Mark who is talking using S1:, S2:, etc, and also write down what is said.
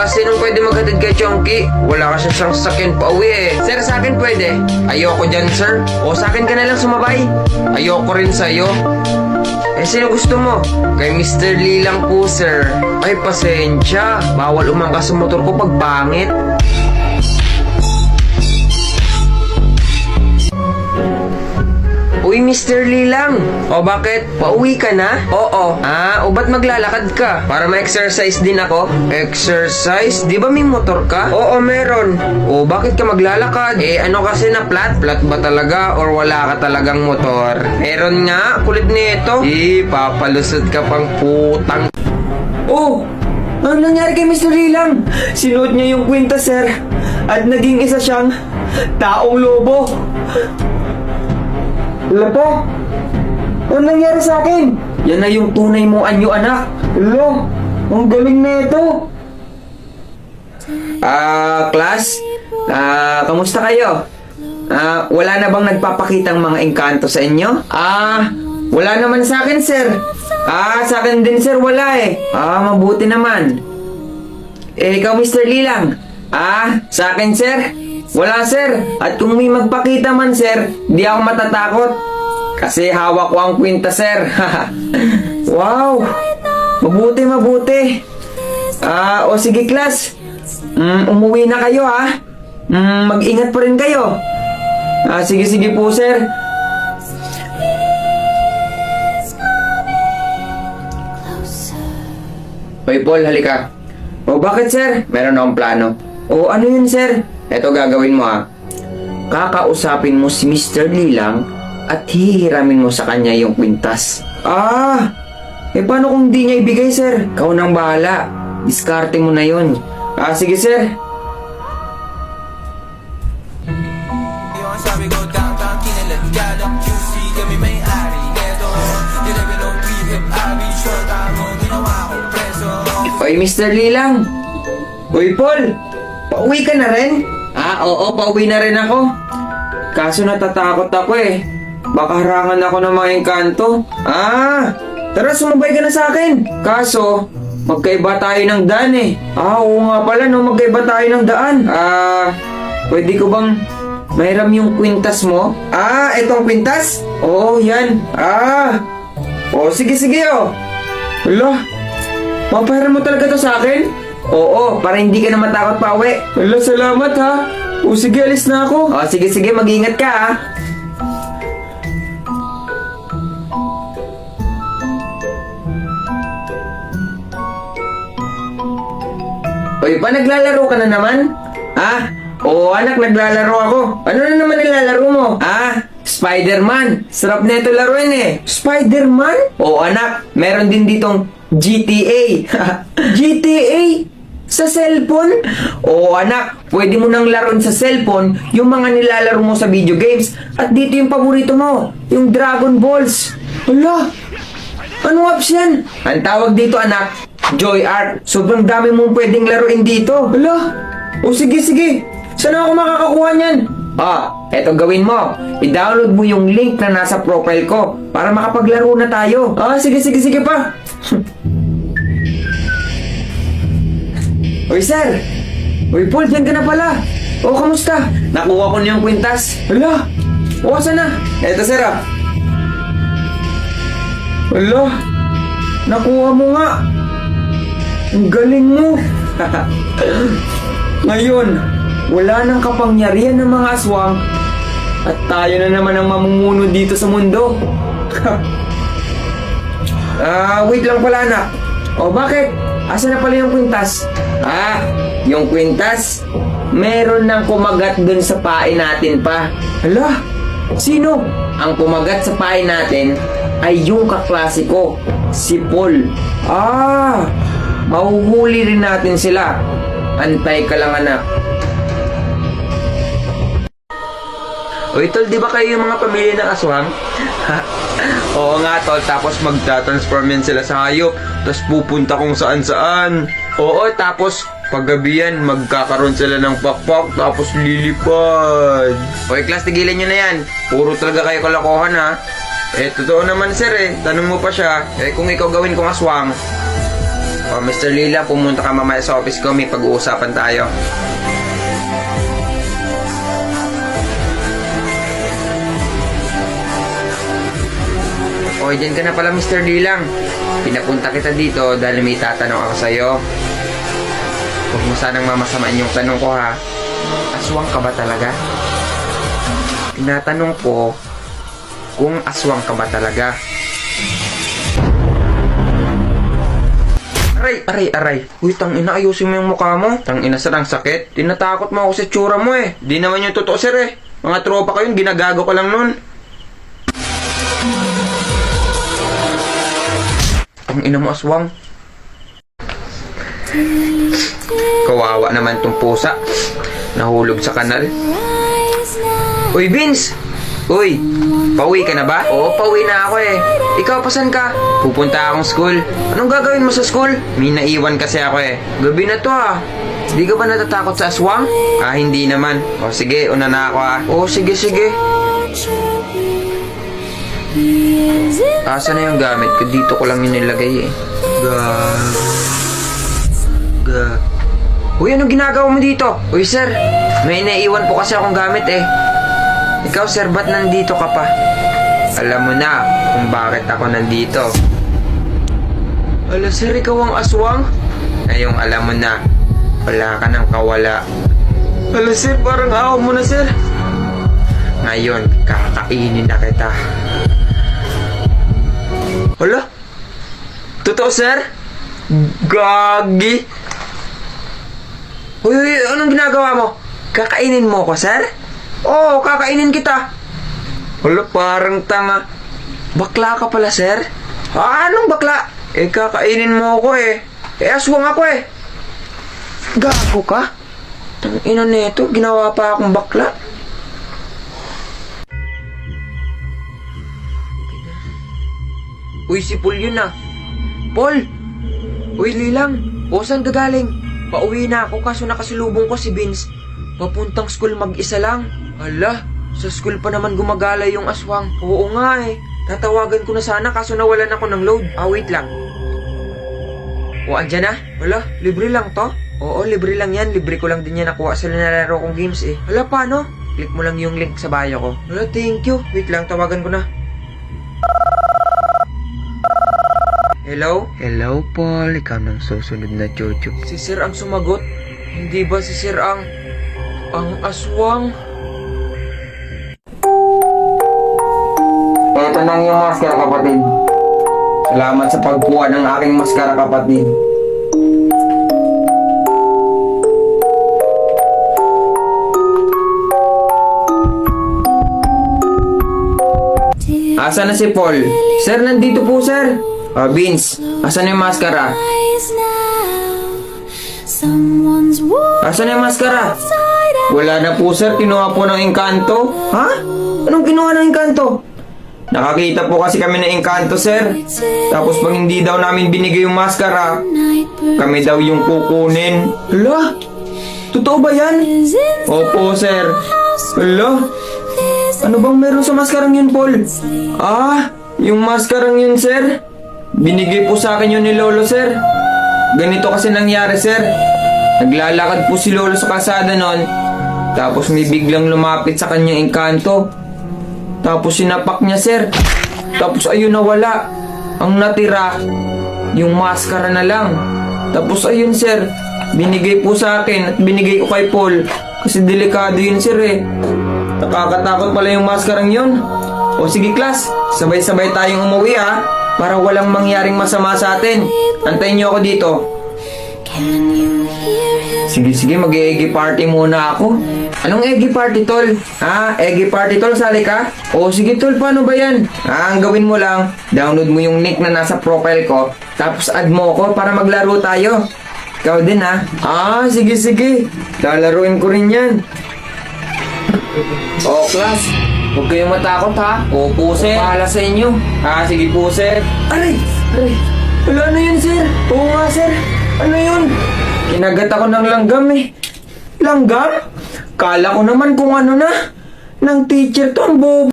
S1: class, sinong pwede maghatid kay Chonky? Wala kasi siyang sasakyan pa uwi eh. Sir, sa akin pwede? Ayoko dyan, sir. O sa akin ka na lang sumabay. Ayoko rin sa'yo. Eh, sino gusto mo? Kay Mr. Lee lang po, sir. Ay, pasensya. Bawal umangkas sa motor ko pag pangit. Uy, Mr. Lee lang. O, bakit? Pauwi ka na? Oo. O ba't maglalakad ka? Para ma-exercise din ako? Exercise? Di ba may motor ka? Oo, meron. O, bakit ka maglalakad? Eh, ano kasi na flat? Flat ba talaga? Or wala ka talagang motor? Meron nga. Kulit nito. Papalusot ka pang putang. Oh! Ano nangyari kay Mr. Lee lang? Sinuot niya yung kwinta, sir. At naging isa siyang taong lobo. Lapa, ano nangyari sa akin? Yan na yung tunay mo anyo, anak. Lo, ang galing na ito. Class, kamusta kayo? Wala na bang nagpapakitang mga engkanto sa inyo? Wala naman sa akin, sir. Sa akin din, sir, wala eh. Mabuti naman. Ikaw, Mr. Lee lang. Sa akin, sir. Wala, sir. At kung may magpakita man, sir, di ako matatakot. Kasi hawak ko ang kwinta, sir. Wow! Mabuti. O sige, class. Umuwi na kayo, ha? Mag-ingat po rin kayo. Sige po, sir. Hoy, Paul, halika. O, bakit, sir? Meron akong plano. O, ano yun, sir? Ito gagawin mo, ha. Kakausapin mo si Mr. Lee lang at hihiramin mo sa kanya yung kwintas. Paano kung di niya ibigay, sir? Ikaw nang bahala. Diskarte mo na yun. Sige, sir. Oy, Mr. Lee lang. Uy, Paul. Pauwi ka na rin? Oo, pauwi na rin ako. Kaso natatakot ako eh. Baka harangan ako ng mga engkanto. Tara, sumabay ka na sa akin. Kaso, magkaiba tayo ng daan eh. Oo nga pala, no, magkaiba tayo ng daan. Pwede ko bang mahiram yung kwintas mo? Etong kwintas? Oo, yan. Sige, oh. Hala, papahiram mo talaga to sa akin? Oo, para hindi ka na matakot pa uwi. Wala, salamat ha. Sige, alis na ako. Sige, mag-ingat ka ha. Uy, pa naglalaro ka na naman? Oo, anak, naglalaro ako. Ano na naman nilalaro mo? Spider-Man. Sarap na ito laruin eh. Spider-Man? Oo, anak, meron din ditong GTA. GTA? Sa cellphone? Oo, anak, pwede mo nang laruin sa cellphone yung mga nilalaro mo sa video games. At dito yung paborito mo, yung Dragon Balls. Hala, anong apps yan? Ang tawag dito, anak, Joy Art. Sobrang dami mong pwedeng laruin dito. Hala, sige. Saan ako makakakuha niyan? Eto gawin mo. I-download mo yung link na nasa profile ko para makapaglaro na tayo. Sige pa. Uy, sir! Uy, Paul, dyan ka na pala! Kamusta? Nakuha ko na yung kwintas. Hala! Saan na? Eto, sir, Hala! Nakuha mo nga! Ang galing mo! Ngayon, wala nang kapangyarihan ng mga aswang at tayo na naman ang mamumuno dito sa mundo. Wait lang pala, anak. Bakit? Asa na pala yung kwintas? Yung kwintas, meron nang kumagat dun sa pain natin pa. Hala, sino? Ang kumagat sa pain natin ay yung kaklase ko, si Paul. Mahuhuli rin natin sila. Antay ka lang, anak. Uy, tol, di ba kayo yung mga pamilya ng aswang? Oo nga, tol. Tapos magta-transform yan sila sa hayop. Tapos pupunta kung saan-saan. Oo, tapos paggabi yan, magkakaroon sila ng pakpak. Tapos lilipad. Uy, class, tigilan nyo na yan. Puro talaga kayo kalokohan, ha? Totoo naman, sir, eh. Tanong mo pa siya. Kung ikaw gawin kong aswang, O, Mr. Lila, pumunta ka mamaya sa office ko. May pag-uusapan tayo. O, dyan ka na pala, Mr. Lilang. Pinapunta kita dito dahil may tatanong ako sa'yo. Huwag mo sanang mamasamaan yung tanong ko, ha? Aswang ka ba talaga? Tinatanong ko kung aswang ka ba talaga. Aray. Uy, tangina, ayusin mo yung mukha mo. Tangina, sir, ang sakit. Tinatakot mo ako sa tsura mo eh. Di naman yung totoo, sir eh. Mga tropa ko yun, ginagago ka lang nun. Tangina mo, aswang. Kawawa naman tong pusa. Nahulog sa kanal. Uy, Vince! Uy, pauwi ka na ba? Oo, pauwi na ako eh. Ikaw, pasan ka? Pupunta akong school. Anong gagawin mo sa school? May naiwan kasi ako eh. Gabi na to ah. Di ka ba natatakot sa aswang? Ah, hindi naman. O sige, una na ako ah. Oo, sige. Asa na yung gamit ko? Dito ko lang yun nilagay eh. Uy, anong ginagawa mo dito? Uy, sir, may naiwan po kasi akong gamit eh. Ikaw, sir, ba't nandito ka pa? Alam mo na kung bakit ako nandito. Ala, sir, ikaw ang aswang? Ngayong alam mo na, wala ka nang kawala. Ala, sir, parang awa mo na, sir. Ngayon, kakainin na kita. Ala? Totoo, sir? Gagi. Uy, anong ginagawa mo? Kakainin mo ko, sir? Oo, kakainin kita. Wala, parang tanga. Bakla ka pala, sir? Anong bakla? Eh, kakainin mo ako eh. Eh, aswang ako eh. Gago ka? Tangina nito, ginawa pa akong bakla. Uy, si Paul yun ah. Paul! Uy, Lilang. O, saan ka galing? Pauwi na ako kaso nakasalubong ko si Vince. Papuntang school mag-isa lang. Hala, sa school pa naman gumagala yung aswang. Oo nga eh. Tatawagan ko na sana kaso nawalan ako ng load. Ah, wait lang. O, andyan na? Hala, libre lang to? Oo, libre lang yan. Libre ko lang din yan nakuha sa nilalaro kong games eh. Hala, paano? Click mo lang yung link sa bio ko. Hala, thank you. Wait lang, tawagan ko na. Hello? Hello, Paul. Ikaw nang susunod na Jojo. Si Sir ang sumagot? Hindi ba si Sir ang aswang? Ito nang yung maskara, kapatid. Salamat sa pagkuha ng aking maskara, kapatid. Asa na si Paul? Sir, nandito po, sir. Vince, asan yung maskara? Asan yung maskara? Wala na po, sir. Kinuha po ng engkanto. Ha? Anong kinuha ng engkanto? Nakakita po kasi kami ng engkanto, sir. Tapos pag hindi daw namin binigay yung maskara, kami daw yung kukunin. Hala? Totoo ba yan? Opo, sir. Hala? Ano bang meron sa maskarang yun, Paul? Ah, yung maskarang yun, sir. Binigay po sa akin yun ni Lolo, sir. Ganito kasi nangyari, sir. Naglalakad po si Lolo sa kalsada nun. Tapos may biglang lumapit sa kanyang engkanto. Tapos sinapak niya, sir. Tapos ayun, nawala. Ang natira, yung maskara na lang. Tapos ayun, sir. Binigay po sa akin at binigay ko kay Paul. Kasi delikado yun, sir eh. Nakakatakot pala yung maskarang yun. O sige, class. Sabay-sabay tayong umuwi ha. Para walang mangyaring masama sa atin. Antayin niyo ako dito. Sige, mag-eggy party muna ako. Anong eggy party, tol? Ha? Eggy party, tol? Sali ka? O sige, tol, paano ba yan? Ang gawin mo lang, download mo yung link na nasa profile ko, tapos add mo ko para maglaro tayo. Ikaw din ha? Ah, sige. Lalaruin ko rin yan. O, class. Huwag kayong matakot ha. Opo, sir. Bahala sa inyo. Ah, sige po, sir. Aray. Wala na yun, sir. Oo nga, sir. Ano yun? Kinagat ako ng langgam eh. Langgam? Kala ko naman kung ano na. Ng teacher to, ang bobo.